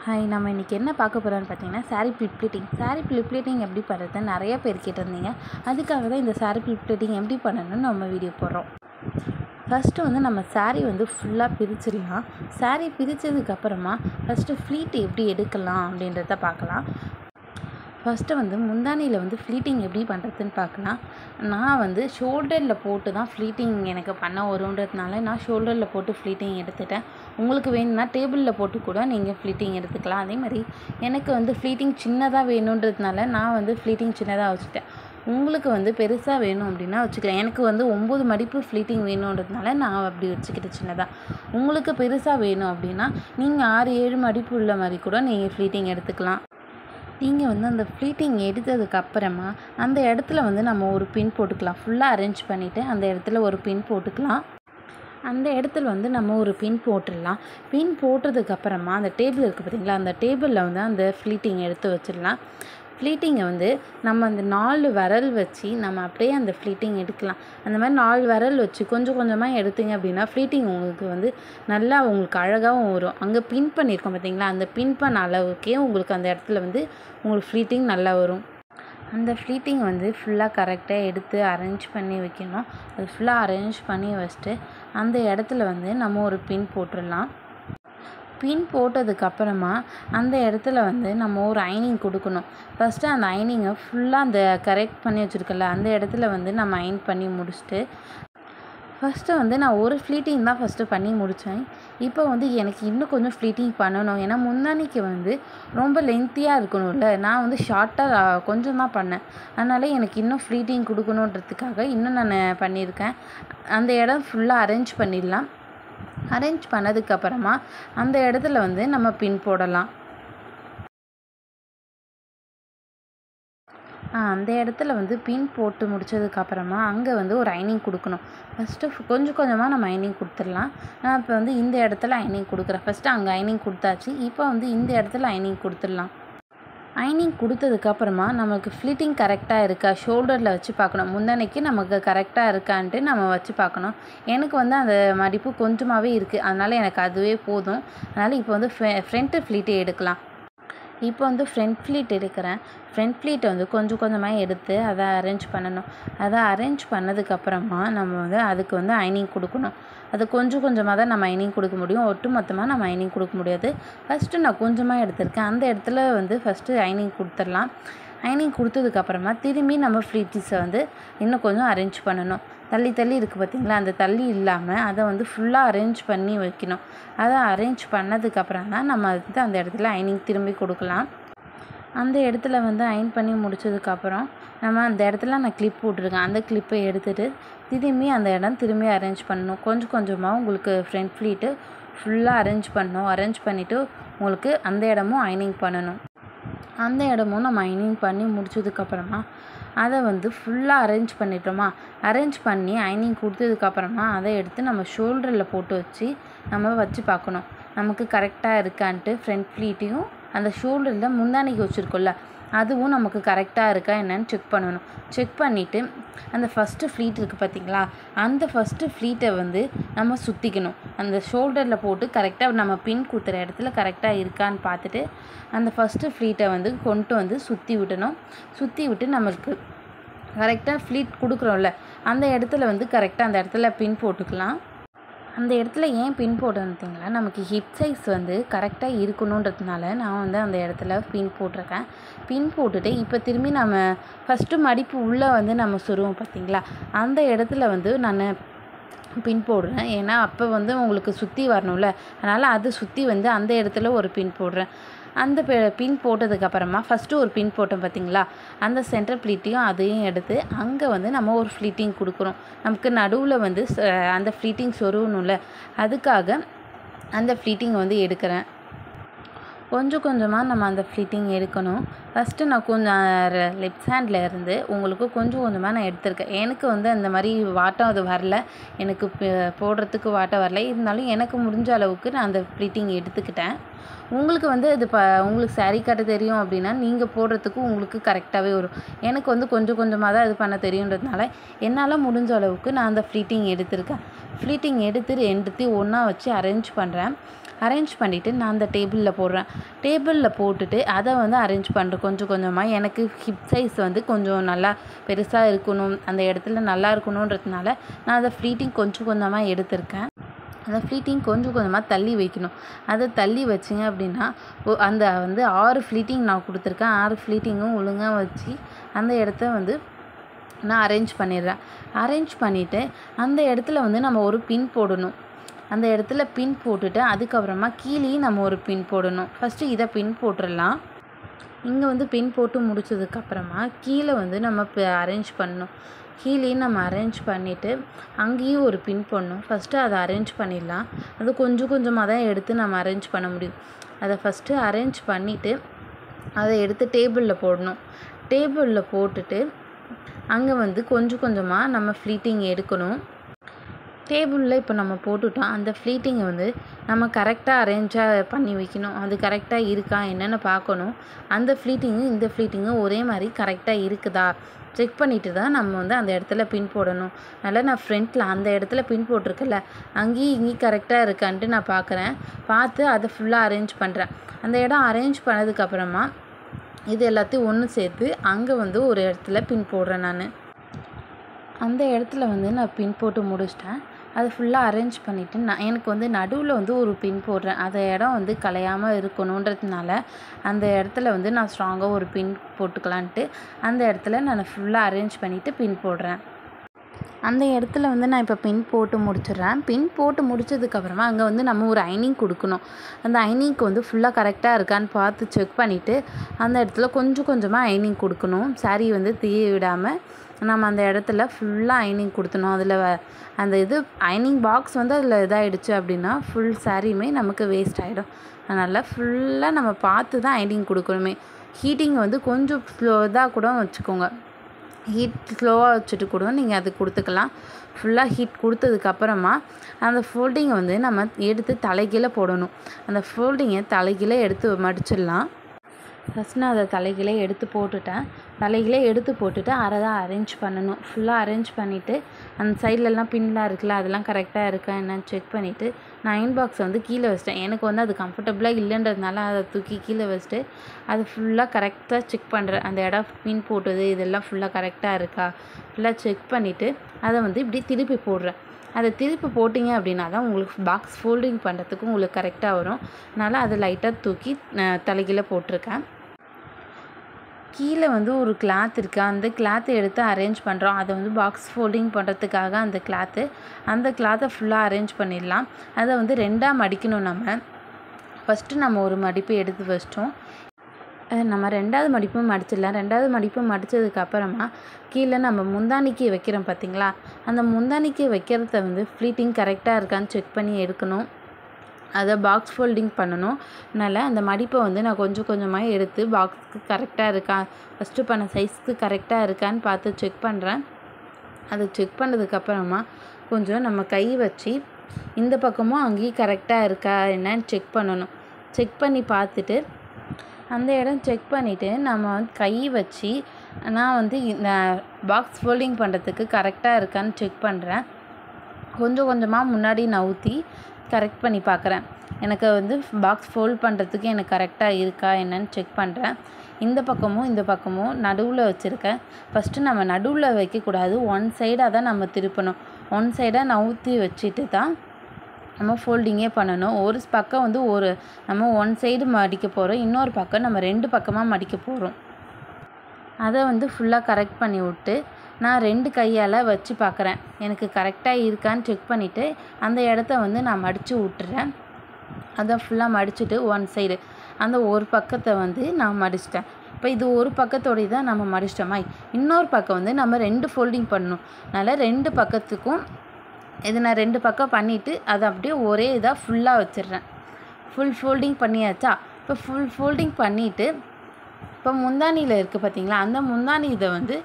Hi, நம்ம இன்றைக்கி என்ன பார்க்க போகிறோம்னு பார்த்தீங்கன்னா சாரீ ப்ளீட்டிங். சாரீ ப்ளீட்டிங் எப்படி பண்ணுறதுன்னு நிறைய பேர் கேட்டிருந்தீங்க. அதுக்காக தான் இந்த சாரீ ப்ளீட்டிங் எப்படி பண்ணணும்னு நம்ம வீடியோ போடுறோம். ஃபஸ்ட்டு நம்ம சாரீ ஃபுல்லாக பிரிச்சிடலாம். சாரீ பிரித்ததுக்கப்புறமா ஃபஸ்ட்டு ஃப்ளீட் எப்படி எடுக்கலாம் அப்படின்றத பார்க்கலாம். ஃபஸ்ட்டு முந்தானியில் ஃப்ளீட்டிங் எப்படி பண்ணுறதுன்னு பார்க்கலாம். நான் ஷோல்டரில் போட்டு தான் ஃப்ளீட்டிங் எனக்கு பண்ண வருன்றதுனால நான் ஷோல்டரில் போட்டு ஃப்ளீட்டிங் எடுத்துட்டேன். உங்களுக்கு வேணும்னா டேபிளில் போட்டு கூட நீங்கள் ஃப்ளீட்டிங் எடுத்துக்கலாம். அதே மாதிரி எனக்கு ஃப்ளீட்டிங் சின்னதாக வேணுன்றதுனால நான் ஃப்ளீட்டிங் சின்னதாக வச்சுட்டேன். உங்களுக்கு பெருசாக வேணும் அப்படின்னா வச்சுக்கலாம். எனக்கு 9 மடிப்பு ஃப்ளீட்டிங் வேணுன்றதுனால நான் அப்படி வச்சுக்கிட்டேன் சின்னதாக. உங்களுக்கு பெருசாக வேணும் அப்படின்னா நீங்கள் 6-7 மடிப்பு உள்ள மாதிரி கூட நீங்கள் ஃப்ளீட்டிங் எடுத்துக்கலாம். நீங்கள் அந்த ஃப்ளீட்டிங் எடுத்ததுக்கப்புறமா அந்த இடத்துல நம்ம ஒரு பின் போட்டுக்கலாம். ஃபுல்லாக அரேஞ்ச் பண்ணிவிட்டு அந்த இடத்துல ஒரு பின் போட்டுக்கலாம். அந்த இடத்துல நம்ம ஒரு பின் போட்டுடலாம். பின் போட்டதுக்கப்புறமா அந்த டேபிள் இருக்குது பார்த்தீங்களா, அந்த டேபிளில் அந்த ஃப்ளீட்டிங் எடுத்து வச்சிடலாம். ஃப்ளீட்டிங்கை நம்ம அந்த 4 விரல் வச்சு நம்ம அப்படியே அந்த ஃப்ளீட்டிங் எடுக்கலாம். அந்த மாதிரி 4 விரல் வச்சு கொஞ்சம் கொஞ்சமாக எடுத்தீங்க அப்படின்னா ஃப்ளீட்டிங் உங்களுக்கு நல்லா உங்களுக்கு அழகாகவும் வரும். அங்கே பின் பண்ணியிருக்கோம் பார்த்தீங்களா, அந்த பின் பண்ண அளவுக்கே உங்களுக்கு அந்த இடத்துல உங்களுக்கு ஃப்ளீட்டிங் நல்லா வரும். அந்த ஃப்ளீட்டிங் ஃபுல்லாக கரெக்டாக எடுத்து அரேஞ்ச் பண்ணி வைக்கணும். அது ஃபுல்லாக அரேஞ்ச் பண்ணி வச்சுட்டு அந்த இடத்துல நம்ம ஒரு பின் போட்டுடலாம். பின் போட்டதுக்கப்புறமா அந்த இடத்துல நம்ம ஒரு ஐனிங் கொடுக்கணும். ஃபஸ்ட்டு அந்த ஐனிங்கை ஃபுல்லாக அந்த கரெக்ட் பண்ணி வச்சுருக்கல அந்த இடத்துல நம்ம அயன் பண்ணி முடிச்சுட்டு ஃபஸ்ட்டு நான் ஒரு ஃப்ளீட்டிங் தான் ஃபஸ்ட்டு பண்ணி முடித்தேன். இப்போ எனக்கு இன்னும் கொஞ்சம் ஃப்ளீட்டிங் பண்ணணும். ஏன்னா முந்தானிக்கு ரொம்ப லென்த்தியாக இருக்கணும்ல, நான் ஷார்ட்டாக கொஞ்சம் தான் பண்ணேன். அதனால் எனக்கு இன்னும் ஃப்ளீட்டிங் கொடுக்கணுன்றதுக்காக இன்னும் நான் பண்ணியிருக்கேன். அந்த இடம் ஃபுல்லாக அரேஞ்ச் பண்ணிடலாம். அரேஞ்ச் பண்ணதுக்கப்புறமா அந்த இடத்துல நம்ம பின் போடலாம். அந்த இடத்துல பின் போட்டு முடித்ததுக்கப்புறமா அங்கே ஒரு ஐனிங் கொடுக்கணும். ஃபஸ்ட்டு கொஞ்சம் கொஞ்சமாக நம்ம ஐனிங் கொடுத்துடலாம். நான் இப்போ இந்த இடத்துல ஐனிங் கொடுக்குறேன். ஃபஸ்ட்டு அங்கே ஐனிங் கொடுத்தாச்சு. இப்போ இந்த இடத்துல ஐனிங் கொடுத்துடலாம். ஐனிங் கொடுத்ததுக்கப்புறமா நமக்கு ஃப்ளீட்டிங் கரெக்டாக இருக்கா ஷோல்டரில் வச்சு பார்க்கணும். முந்தானைக்கு நமக்கு கரெக்டாக இருக்கான்ட்டு நம்ம வச்சு பார்க்கணும். எனக்கு அந்த மடிப்பு கொஞ்சமாகவே இருக்குது, அதனால் எனக்கு அதுவே போதும். அதனால் இப்போ ஃப்ரண்ட்டு ஃப்ளீட்டை எடுக்கலாம். இப்போ ஃப்ரண்ட் ஃப்ளீட் எடுக்கிறேன். ஃப்ரண்ட் ஃப்ளீட்டை கொஞ்சம் கொஞ்சமாக எடுத்து அதை அரேஞ்ச் பண்ணணும். அதை அரேஞ்ச் பண்ணதுக்கப்புறமா நம்ம அதுக்கு ஐனிங் கொடுக்கணும். அது கொஞ்சம் கொஞ்சமாக தான் நம்ம ஐனிங் கொடுக்க முடியும். ஒட்டு மொத்தமாக நம்ம ஐனிங் கொடுக்க முடியாது. ஃபஸ்ட்டு நான் கொஞ்சமாக எடுத்திருக்கேன். அந்த இடத்துல ஃபஸ்ட்டு ஐனிங் கொடுத்துடலாம். ஐனிங் கொடுத்ததுக்கப்புறமா திரும்பி நம்ம ஃப்ளீட்ஸை இன்னும் கொஞ்சம் அரேஞ்ச் பண்ணணும். தள்ளி தள்ளி இருக்குது பார்த்திங்களா, அந்த தள்ளி இல்லாமல் அதை ஃபுல்லாக அரேஞ்ச் பண்ணி வைக்கணும். அதை அரேஞ்ச் பண்ணதுக்கப்புறம் தான் நம்ம அந்த இடத்துல ஐனிங் திரும்பி கொடுக்கலாம். அந்த இடத்துல அயன் பண்ணி முடித்ததுக்கப்புறம் நம்ம அந்த இடத்துல நான் கிளிப் போட்டிருக்கேன். அந்த கிளிப்பை எடுத்துகிட்டு திரும்பி அந்த இடம் திரும்பி அரேஞ்ச் பண்ணணும். கொஞ்சம் கொஞ்சமாக உங்களுக்கு ஃப்ரண்ட் ஃப்ளீட்டு ஃபுல்லாக அரேஞ்ச் பண்ணணும். அரேஞ்ச் பண்ணிவிட்டு உங்களுக்கு அந்த இடமும் ஐனிங் பண்ணணும். அந்த இடமும் நம்ம ஐனிங் பண்ணி முடிச்சதுக்கப்புறமா அதை ஃபுல்லாக அரேஞ்ச் பண்ணிட்டோமா, அரேஞ்ச் பண்ணி ஐனிங் கொடுத்ததுக்கப்புறமா அதை எடுத்து நம்ம ஷோல்டரில் போட்டு வச்சு நம்ம வச்சு பார்க்கணும் நமக்கு கரெக்டாக இருக்கான்ட்டு. ஃப்ரண்ட் ஃப்ளீட்டையும் அந்த ஷோல்டரில் முந்தானிக்கு வச்சுருக்கோம்ல அதுவும் நமக்கு கரெக்டாக இருக்கா என்னன்னு செக் பண்ணணும். செக் பண்ணிவிட்டு அந்த ஃபஸ்ட்டு ஃப்ளீட் இருக்குது பார்த்திங்களா, அந்த ஃபஸ்ட்டு ஃப்ளீட்டை நம்ம சுற்றிக்கணும். அந்த ஷோல்டரில் போட்டு கரெக்டாக நம்ம பின் குத்துற இடத்துல கரெக்டாக இருக்கான்னு பார்த்துட்டு அந்த ஃபஸ்ட்டு ஃப்ளீட்டை கொண்டு சுற்றி விடணும். சுற்றி விட்டு நம்மளுக்கு கரெக்டாக ஃப்ளீட் கொடுக்குறோம்ல அந்த இடத்துல கரெக்டாக அந்த இடத்துல பின் போட்டுக்கலாம். அந்த இடத்துல ஏன் பின் போட்டோன்னு நமக்கு ஹிப் சைஸ் கரெக்டாக இருக்கணுன்றதுனால நான் அந்த இடத்துல பின் போட்டிருக்கேன். பின் போட்டுட்டு இப்போ திரும்பி நம்ம ஃபஸ்ட்டு மடிப்பு உள்ளே நம்ம சொருவோம் பார்த்திங்களா, அந்த இடத்துல நான் பின் போடுறேன். ஏன்னா அப்போ உங்களுக்கு சுற்றி வரணும்ல, அதனால் அது சுற்றி அந்த இடத்துல ஒரு பின் போடுறேன். அந்த பின் போட்டதுக்கப்புறமா ஃபஸ்ட்டு ஒரு பின் போட்டோம் பார்த்திங்களா, அந்த சென்டர் ஃப்ளீட்டையும் அதையும் எடுத்து அங்கே நம்ம ஒரு ஃப்ளீட்டிங் கொடுக்குறோம். நமக்கு நடுவில் அந்த ஃப்ளீட்டிங் சொருகணும்ல, அதுக்காக அந்த ஃப்ளீட்டிங் எடுக்கிறேன். கொஞ்சம் கொஞ்சமாக நம்ம அந்த ஃப்ளீட்டிங் எடுக்கணும். ஃபஸ்ட்டு நான் கொஞ்சம் லெஃப்ட் ஹேண்டில் இருந்து உங்களுக்கு கொஞ்சம் கொஞ்சமாக நான் எடுத்திருக்கேன். எனக்கு அந்த மாதிரி வாட்டம் அது வரல, எனக்கு போடுறதுக்கு வாட்டம் வரல. இருந்தாலும் எனக்கு முடிஞ்ச அளவுக்கு நான் அந்த ஃப்ளீட்டிங் எடுத்துக்கிட்டேன். உங்களுக்கு வந்து இது உங்களுக்கு saree கட்ட தெரியும் அப்படின்னா நீங்கள் போடுறதுக்கு உங்களுக்கு கரெக்டாகவே வரும். எனக்கு வந்து கொஞ்சம் கொஞ்சமாக தான் இது பண்ண தெரியுன்றதுனால என்னால் முடிஞ்ச அளவுக்கு நான் அந்த ஃப்ளீட்டிங் எடுத்திருக்கேன். ஃப்ளீட்டிங் எடுத்து ரெண்டுத்தையும் ஒன்றா வச்சு அரேஞ்ச் பண்ணுறேன். அரேஞ்ச் பண்ணிவிட்டு நான் அந்த டேபிளில் போடுறேன். டேபிளில் போட்டுட்டு அதை வந்து அரேஞ்ச் பண்ணுறேன் கொஞ்சம் கொஞ்சமாக. எனக்கு ஹிப் சைஸ் வந்து கொஞ்சம் நல்லா பெருசாக இருக்கணும், அந்த இடத்துல நல்லா இருக்கணுன்றதுனால நான் அதை ஃப்ளீட்டிங் கொஞ்சம் கொஞ்சமாக எடுத்திருக்கேன். அந்த ஃப்ளீட்டிங் கொஞ்சம் கொஞ்சமாக தள்ளி வைக்கணும். அதை தள்ளி வச்சிங்க அப்படின்னா அந்த வந்து 6 ஃப்ளீட்டிங் நான் கொடுத்துருக்கேன். 6 ஃப்ளீட்டிங்கும் ஒழுங்காக வச்சு அந்த இடத்த வந்து நான் அரேஞ்ச் பண்ணிடுறேன். அரேஞ்ச் பண்ணிவிட்டு அந்த இடத்துல வந்து நம்ம ஒரு பின் போடணும். அந்த இடத்துல பின் போட்டுட்டு அதுக்கப்புறமா கீழேயும் நம்ம ஒரு பின் போடணும். ஃபஸ்ட்டு இதை பின் போட்டுடலாம். இங்கே வந்து பின் போட்டு முடிச்சதுக்கப்புறமா கீழே வந்து நம்ம அரேஞ்ச் பண்ணணும். கீழேயும் நம்ம அரேஞ்ச் பண்ணிவிட்டு அங்கேயும் ஒரு பின் போடணும். ஃபஸ்ட்டு அதை அரேஞ்ச் பண்ணிடலாம். அது கொஞ்சம் கொஞ்சமாக தான் எடுத்து நம்ம அரேஞ்ச் பண்ண முடியும். அதை ஃபஸ்ட்டு அரேஞ்ச் பண்ணிவிட்டு அதை எடுத்து டேபிளில் போடணும். டேபிளில் போட்டுட்டு அங்கே வந்து கொஞ்சம் கொஞ்சமாக நம்ம ஃப்ளீட்டிங் எடுக்கணும். டேபிளில் இப்போ நம்ம போட்டுட்டோம். அந்த ஃப்ளீட்டிங்கை வந்து நம்ம கரெக்டாக அரேஞ்சாக பண்ணி வைக்கணும். அது கரெக்டாக இருக்கா என்னென்னு பார்க்கணும். அந்த ஃப்ளீட்டிங்கும் இந்த ஃப்ளீட்டிங்கும் ஒரே மாதிரி கரெக்டாக இருக்குதா செக் பண்ணிவிட்டு தான் நம்ம வந்து அந்த இடத்துல பின் போடணும். அதனால் நான் ஃப்ரண்ட்டில் அந்த இடத்துல பின் போட்டிருக்கல அங்கேயும் இங்கேயும் கரெக்டாக இருக்கான்ட்டு நான் பார்க்குறேன். பார்த்து அதை ஃபுல்லாக அரேஞ்ச் பண்ணுறேன். அந்த இடம் அரேஞ்ச் பண்ணதுக்கப்புறமா இது எல்லாத்தையும் ஒன்று சேர்த்து அங்கே வந்து ஒரு இடத்துல பின் போடுறேன். நான் அந்த இடத்துல வந்து நான் பின் போட்டு முடிச்சிட்டேன். அதை ஃபுல்லாக அரேஞ்ச் பண்ணிவிட்டு எனக்கு வந்து நடுவில் வந்து ஒரு பின் போடுறேன். அந்த இடம் வந்து கலையாமல் இருக்கணுன்றதுனால அந்த இடத்துல வந்து நான் ஸ்ட்ராங்காக ஒரு பின் போட்டுக்கலான்ட்டு அந்த இடத்துல நான் ஃபுல்லாக அரேஞ்ச் பண்ணிவிட்டு பின் போடுறேன். அந்த இடத்துல வந்து நான் இப்போ பின் போட்டு முடிச்சிடுறேன். பின் போட்டு முடிச்சதுக்கப்புறமா அங்கே வந்து நம்ம ஒரு ஐனிங் கொடுக்கணும். அந்த ஐனிங்க்கு வந்து ஃபுல்லாக கரெக்டாக இருக்கான்னு பார்த்து செக் பண்ணிவிட்டு அந்த இடத்துல கொஞ்சம் கொஞ்சமாக ஐனிங் கொடுக்கணும். saree வந்து தீய விடாமல் நம்ம அந்த இடத்துல ஃபுல்லாக ஐனிங் கொடுத்தணும். அதில் அந்த இது ஐனிங் பாக்ஸ் வந்து அதில் இதாகிடுச்சு அப்படின்னா ஃபுல் சாரியுமே நமக்கு வேஸ்ட் ஆகிடும். அதனால் ஃபுல்லாக நம்ம பார்த்து தான் ஐனிங் கொடுக்கணுமே. ஹீட்டிங் வந்து கொஞ்சம் இதாக கூட வச்சுக்கோங்க. ஹீட் ஸ்லோவாக வச்சுட்டு கூட நீங்கள் அது கொடுத்துக்கலாம். ஃபுல்லாக ஹீட் கொடுத்ததுக்கப்புறமா அந்த ஃபோல்டிங்கை வந்து நம்ம எடுத்து தலைகீழே போடணும். அந்த ஃபோல்டிங்கை தலைகீழே எடுத்து மடிச்சிடலாம். ஃபஸ்ட் நான் அதை தலைகீழே எடுத்து போட்டுட்டேன். தலைகீழே எடுத்து போட்டுட்டு அதை தான் அரேஞ்ச் பண்ணணும். ஃபுல்லாக அரேஞ்ச் பண்ணிவிட்டு அந்த சைட்லலாம் பின்லாம் இருக்குல்ல அதெல்லாம் கரெக்டாக இருக்கா என்னன்னு செக் பண்ணிவிட்டு நான் அயன் பாக்ஸை வந்து கீழே வச்சிட்டேன். எனக்கு வந்து அது கம்ஃபர்டபுளாக இல்லைன்றதுனால அதை தூக்கி கீழே வச்சுட்டு அது ஃபுல்லாக கரெக்டாக செக் பண்ணுறேன். அந்த இடம் பின் போட்டது இதெல்லாம் ஃபுல்லாக கரெக்டாக இருக்கா ஃபுல்லாக செக் பண்ணிவிட்டு அதை வந்து இப்படி திருப்பி போடுறேன். அதை திருப்பி போட்டிங்க அப்படின்னா தான் உங்களுக்கு பாக்ஸ் ஃபோல்டிங் பண்ணுறதுக்கு உங்களுக்கு கரெக்டாக வரும். அதனால் அதை லைட்டாக தூக்கி தலைகீழே போட்டிருக்கேன். கீழே வந்து ஒரு கிளாத் இருக்குது. அந்த கிளாத்தை எடுத்து அரேஞ்ச் பண்ணுறோம். அதை வந்து பாக்ஸ் ஃபோல்டிங் பண்ணுறதுக்காக அந்த கிளாத்தை ஃபுல்லாக அரேஞ்ச் பண்ணிடலாம். அதை வந்து ரெண்டாக மடிக்கணும். ஃபஸ்ட்டு நம்ம ஒரு மடிப்பு எடுத்து வச்சிட்டோம். நம்ம ரெண்டாவது மடிப்பும் மடிச்சிடலாம். ரெண்டாவது மடிப்பு மடித்ததுக்கப்புறமா கீழே நம்ம முந்தானிக்கு வைக்கிறோம் பார்த்திங்களா, அந்த முந்தானிக்கு வைக்கிறத வந்து ஃப்ளீட்டிங் கரெக்டாக இருக்கான்னு செக் பண்ணி எடுக்கணும். அதை பாக்ஸ் ஃபோல்டிங் பண்ணணும். அதனால் அந்த மடிப்பை வந்து நான் கொஞ்சம் கொஞ்சமாக எடுத்து பாக்ஸுக்கு கரெக்டாக இருக்கா ஃபஸ்ட்டு பண்ண சைஸ்க்கு கரெக்டாக இருக்கான்னு பார்த்து செக் பண்ணுறேன். அதை செக் பண்ணதுக்கப்புறமா கொஞ்சம் நம்ம கை வச்சு இந்த பக்கமும் அங்கேயும் கரெக்டாக இருக்கா என்னன்னு செக் பண்ணணும். செக் பண்ணி பார்த்துட்டு அந்த இடம் செக் பண்ணிவிட்டு நம்ம வந்து கை வச்சு நான் வந்து இந்த பாக்ஸ் ஃபோல்டிங் பண்ணுறதுக்கு கரெக்டாக இருக்கான்னு செக் பண்ணுறேன். கொஞ்சம் கொஞ்சமாக முன்னாடி நவுத்தி கரெக்ட் பண்ணி பார்க்குறேன். எனக்கு வந்து பாக்ஸ் ஃபோல்ட் பண்ணுறதுக்கு எனக்கு கரெக்டாக இருக்கா என்னன்னு செக் பண்ணுறேன். இந்த பக்கமும் நடுவில் வச்சுருக்கேன். ஃபஸ்ட்டு நம்ம நடுவில் வைக்கக்கூடாது, ஒன் சைடாக தான் நம்ம திருப்பணும். ஒன் சைடாக நவுத்தி வச்சுட்டு தான் நம்ம ஃபோல்டிங்கே பண்ணணும். ஒரு பக்கம் வந்து நம்ம ஒன் சைடு மடிக்க போகிறோம், இன்னொரு பக்கம் நம்ம 2 பக்கமாக மடிக்க போகிறோம். அதை வந்து ஃபுல்லாக கரெக்ட் பண்ணி விட்டு நான் 2 கையால் வச்சு பார்க்குறேன். எனக்கு கரெக்டாக இருக்கான்னு செக் பண்ணிவிட்டு அந்த இடத்த வந்து நான் மடித்து விட்டுறேன். அதை ஃபுல்லாக மடிச்சுட்டு ஒன் சைடு அந்த ஒரு பக்கத்தை வந்து நான் மடிச்சிட்டேன். இப்போ இது ஒரு பக்கத்தோடைய தான் நம்ம மடிச்சிட்டோமா, இன்னொரு பக்கம் வந்து நம்ம 2 ஃபோல்டிங் பண்ணணும். அதனால் 2 பக்கத்துக்கும் இது நான் 2 பக்கம் பண்ணிவிட்டு அதை அப்படியே ஒரே இதாக ஃபுல்லாக வச்சிடுறேன். ஃபுல் ஃபோல்டிங் பண்ணியாச்சா. இப்போ ஃபுல் ஃபோல்டிங் பண்ணிவிட்டு இப்போ முந்தானியில் இருக்குது பார்த்திங்களா, அந்த முந்தானி இதை வந்து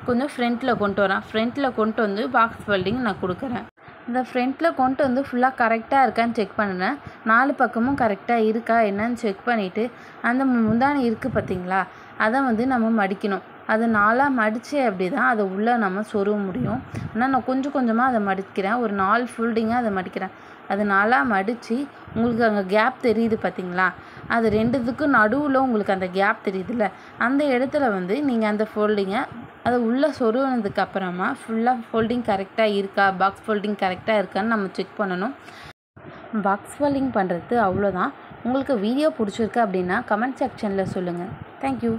கொஞ்சம் ஃப்ரண்ட்டில் கொண்டு வரேன். ஃப்ரண்ட்டில் கொண்டு வந்து பாக்ஸ் ஃபோல்டிங் நான் கொடுக்குறேன். இந்த ஃப்ரண்ட்டில் கொண்டு வந்து ஃபுல்லாக கரெக்டாக இருக்கான்னு செக் பண்ணினேன். 4 பக்கமும் கரெக்டாக இருக்கா என்னன்னு செக் பண்ணிவிட்டு அந்த முந்தானி இருக்குது பார்த்தீங்களா, அதை வந்து நம்ம மடிக்கணும். அது 4ஆக மடித்து அப்படி தான் அதை உள்ளே நம்ம சொருக முடியும். ஆனால் நான் கொஞ்சம் கொஞ்சமாக அதை மடிக்கிறேன். ஒரு 4 ஃபோல்டிங்காக அதை மடிக்கிறேன். அது 4ஆக மடித்து உங்களுக்கு அங்கே கேப் தெரியுது பார்த்தீங்களா, அது 2த்துக்கும் நடுவில் உங்களுக்கு அந்த கேப் தெரியுதுல்ல, அந்த இடத்துல வந்து நீங்கள் அந்த ஃபோல்டிங்கை அதை உள்ளே சொருகினதுக்கு அப்புறமா ஃபுல்லாக ஃபோல்டிங் கரெக்டாக இருக்கா, பாக்ஸ் ஃபோல்டிங் கரெக்டாக இருக்கான்னு நம்ம செக் பண்ணணும். பாக்ஸ் ஃபோல்டிங் பண்ணுறது அவ்வளோதான். உங்களுக்கு வீடியோ பிடிச்சிருக்கு அப்படின்னா கமெண்ட் செக்ஷனில் சொல்லுங்கள். தேங்க்யூ.